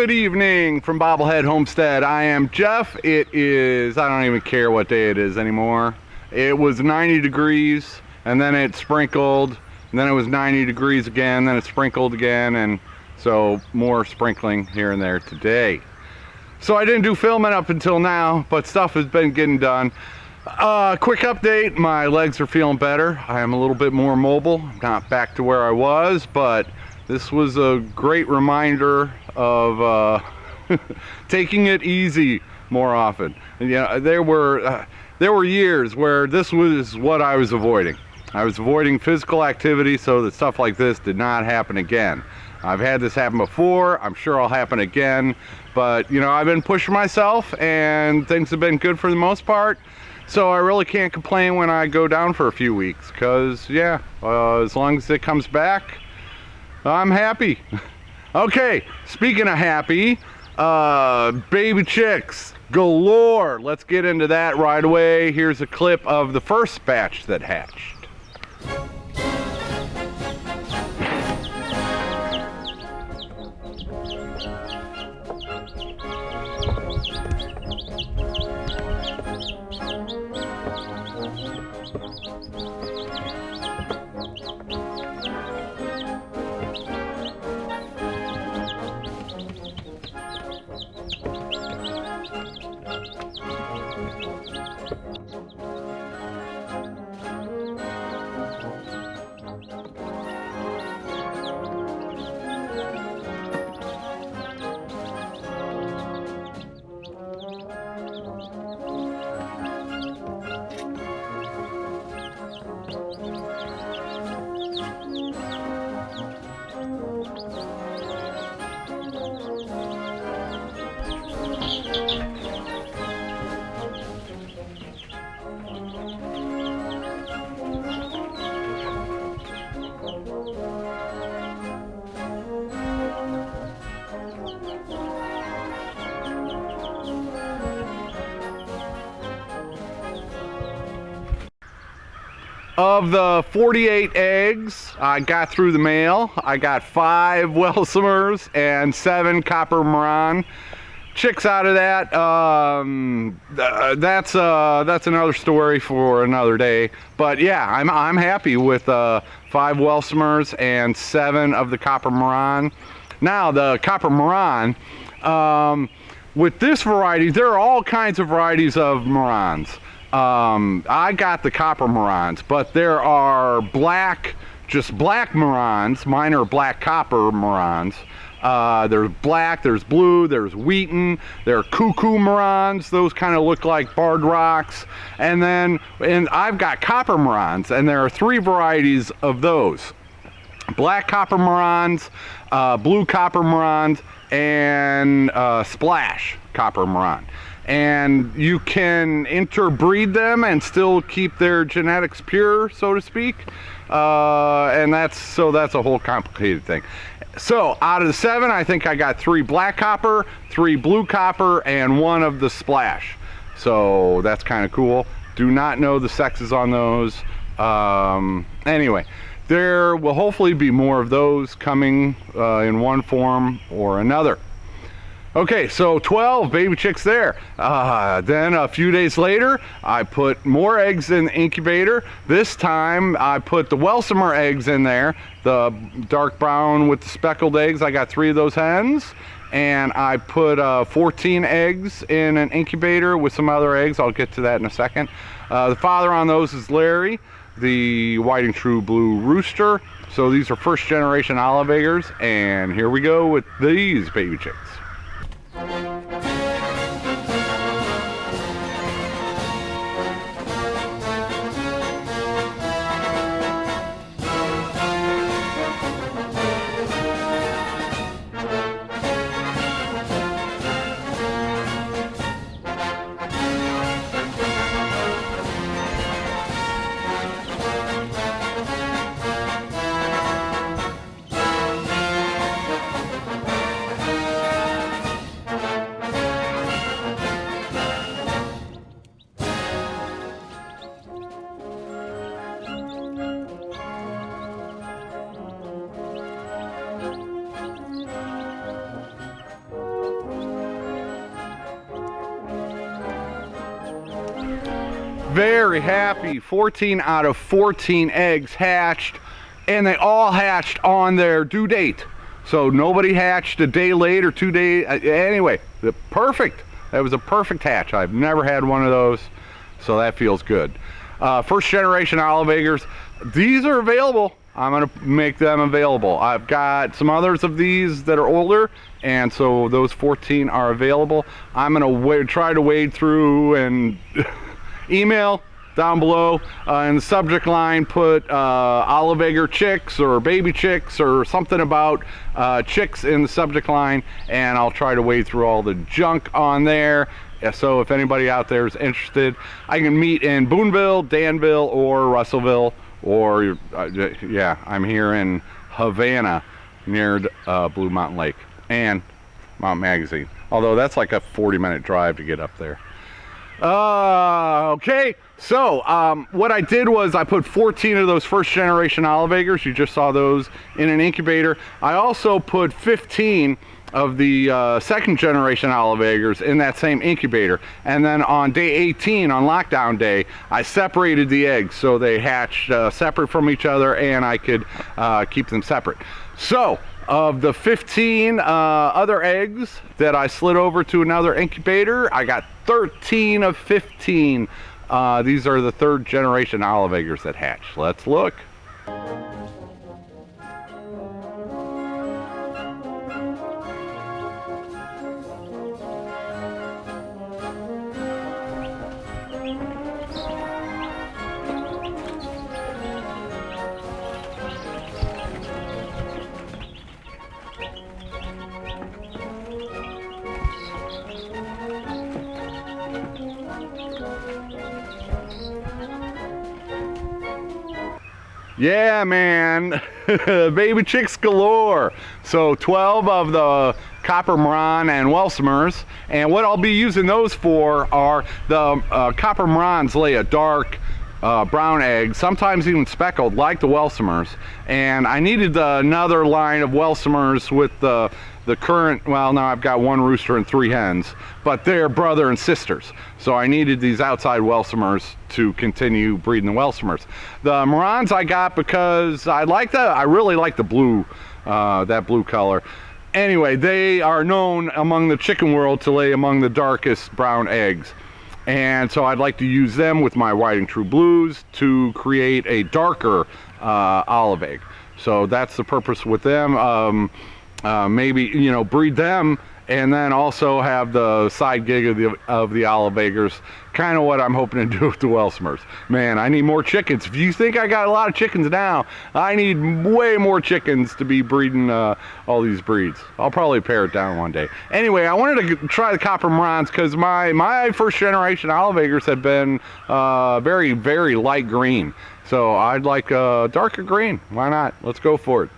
Good evening from Bobblehead Homestead. I am Jeff. It is, I don't even care what day it is anymore. It was 90 degrees and then it sprinkled, and then it was 90 degrees again, then it sprinkled again, and so more sprinkling here and there today. So I didn't do filming up until now, but stuff has been getting done. Quick update, my legs are feeling better. I am a little bit more mobile, not back to where I was, but this was a great reminder of taking it easy more often. And, yeah, there were years where this was what I was avoiding. I was avoiding physical activity so that stuff like this did not happen again. I've had this happen before, I'm sure it'll happen again, but you know, I've been pushing myself and things have been good for the most part. So I really can't complain when I go down for a few weeks, because yeah, as long as it comes back, I'm happy. Okay, speaking of happy, baby chicks galore. Let's get into that right away. Here's a clip of the first batch that hatched. Of the 48 eggs I got through the mail, I got 5 Welsumers and 7 Copper Maran chicks out of that. That's another story for another day. But yeah, I'm happy with 5 Welsumers and 7 of the Copper Maran. Now the Copper Maran, with this variety, there are all kinds of varieties of Marans. I got the Copper Marans, but there are just black Marans. Mine are black Copper Marans. There's black, there's blue, there's Wheaton, there are Cuckoo Marans. Those kind of look like barred rocks. And I've got Copper Marans, and there are 3 varieties of those. Black Copper Marans, blue Copper Marans, and Splash Copper Maran. And you can interbreed them and still keep their genetics pure, so to speak. And that's a whole complicated thing. So out of the 7, I think I got 3 black copper, 3 blue copper, and 1 of the Splash. So that's kind of cool. Do not know the sexes on those. Anyway, there will hopefully be more of those coming in one form or another. Okay, so 12 baby chicks there. Then a few days later, I put more eggs in the incubator. This time, I put the Welsumer eggs in there, the dark brown with the speckled eggs. I got 3 of those hens. And I put 14 eggs in an incubator with some other eggs. I'll get to that in a second. The father on those is Larry, the white and true blue rooster. So these are first generation olive eggers. And here we go with these baby chicks. Very happy. 14 out of 14 eggs hatched, and they all hatched on their due date. So nobody hatched a day late or 2 days. Anyway, perfect. That was a perfect hatch. I've never had one of those, so that feels good. First generation olive eggers, these are available. I'm gonna make them available. I've got some others of these that are older, and so those 14 are available. I'm gonna try to wade through and email down below in the subject line, put olive egger chicks or baby chicks or something about chicks in the subject line, and I'll try to wade through all the junk on there. So if anybody out there is interested, I can meet in Boonville, Danville, or Russellville, or yeah, I'm here in Havana near Blue Mountain Lake and Mount Magazine, although that's like a 40-minute drive to get up there. Okay, so what I did was I put 14 of those first generation olive eggers, you just saw those, in an incubator. I also put 15 of the second generation olive eggers in that same incubator, and then on day 18, on lockdown day, I separated the eggs so they hatched separate from each other, and I could keep them separate. So of the 15 other eggs that I slid over to another incubator, I got 13 of 15. These are the third generation olive eggers that hatched. Let's look. Yeah, man, baby chicks galore. So 12 of the Copper Marron and Welsumers, and what I'll be using those for are the Copper Marrons lay a dark brown egg, sometimes even speckled like the Welsumers, and I needed another line of Welsumers with the current, well, now I've got one rooster and 3 hens, but they're brother and sisters. So I needed these outside Welsumers to continue breeding the Welsumers. The Marrons I got because I really like the blue, that blue color. Anyway, they are known among the chicken world to lay among the darkest brown eggs. And so I'd like to use them with my white and true blues to create a darker olive egg. So that's the purpose with them. Maybe, you know, breed them and then also have the side gig of the olive eggers. Kind of what I'm hoping to do with the Welsumers. Man, I need more chickens. If you think I got a lot of chickens now, I need way more chickens to be breeding all these breeds. I'll probably pare it down one day. Anyway, I wanted to try the Copper Marrons because my first generation olive eggers have been very, very light green. So I'd like a darker green. Why not? Let's go for it.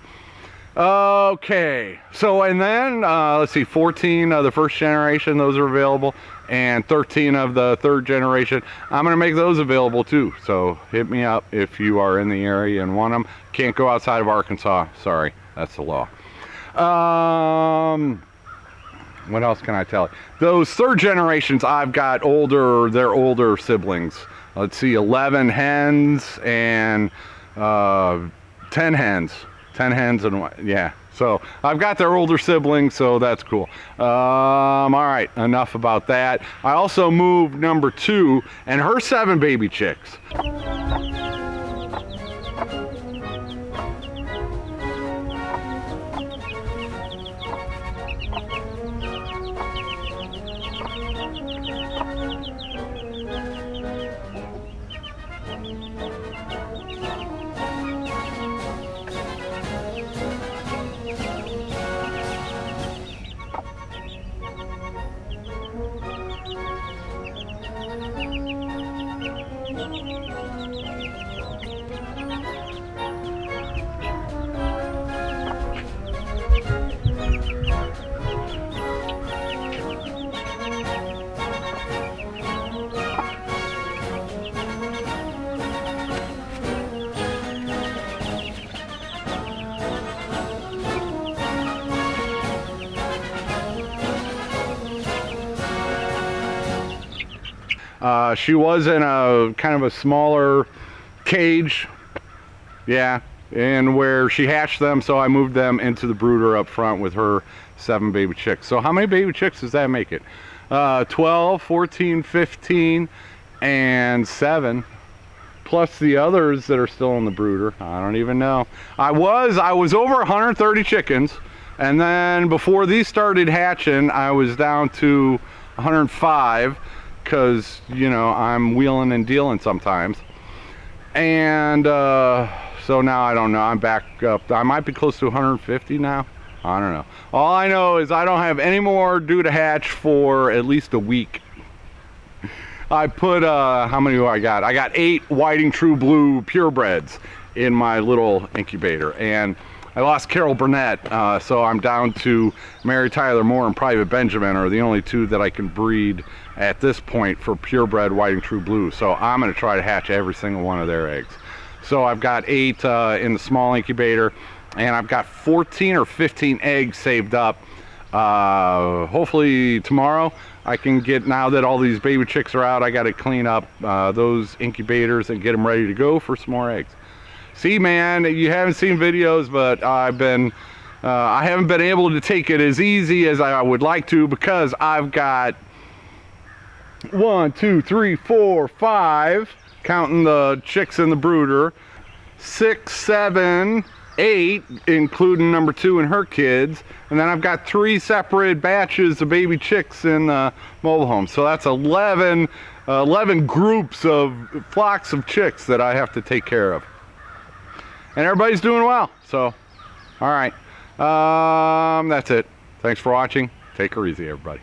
Okay, so and then let's see, 14 of the first generation, those are available, and 13 of the third generation. I'm gonna make those available too, so hit me up if you are in the area and want them. Can't go outside of Arkansas, sorry, that's the law. What else can I tell you? Those third generations, I've got they're older siblings. Let's see, 11 hens and 10 hens. 10 hens and one, yeah. So I've got their older siblings, so that's cool. All right, enough about that. I also moved number 2 and her 7 baby chicks. She was in a kind of a smaller cage, yeah, and where she hatched them, so I moved them into the brooder up front with her 7 baby chicks. So how many baby chicks does that make it? 12, 14, 15, and 7. Plus the others that are still in the brooder. I don't even know. I was over 130 chickens, and then before these started hatching, I was down to 105, because, you know, I'm wheeling and dealing sometimes. And so now I don't know. I'm back up. I might be close to 150 now. I don't know. All I know is I don't have any more due to hatch for at least a week. I put, how many do I got? I got 8 Whiting True Blue purebreds in my little incubator. And I lost Carol Burnett, so I'm down to Mary Tyler Moore and Private Benjamin are the only 2 that I can breed at this point for purebred Whiting True Blue. So I'm going to try to hatch every single one of their eggs. So I've got 8 in the small incubator, and I've got 14 or 15 eggs saved up. Hopefully tomorrow I can get, now that all these baby chicks are out, I got to clean up those incubators and get them ready to go for some more eggs. See, man, you haven't seen videos, but I haven't been able to take it as easy as I would like to, because I've got 1, 2, 3, 4, 5, counting the chicks in the brooder, 6, 7, 8, including number 2 and her kids, and then I've got 3 separate batches of baby chicks in the mobile home. So that's 11 groups of flocks of chicks that I have to take care of. And everybody's doing well. So, all right. That's it. Thanks for watching. Take her easy, everybody.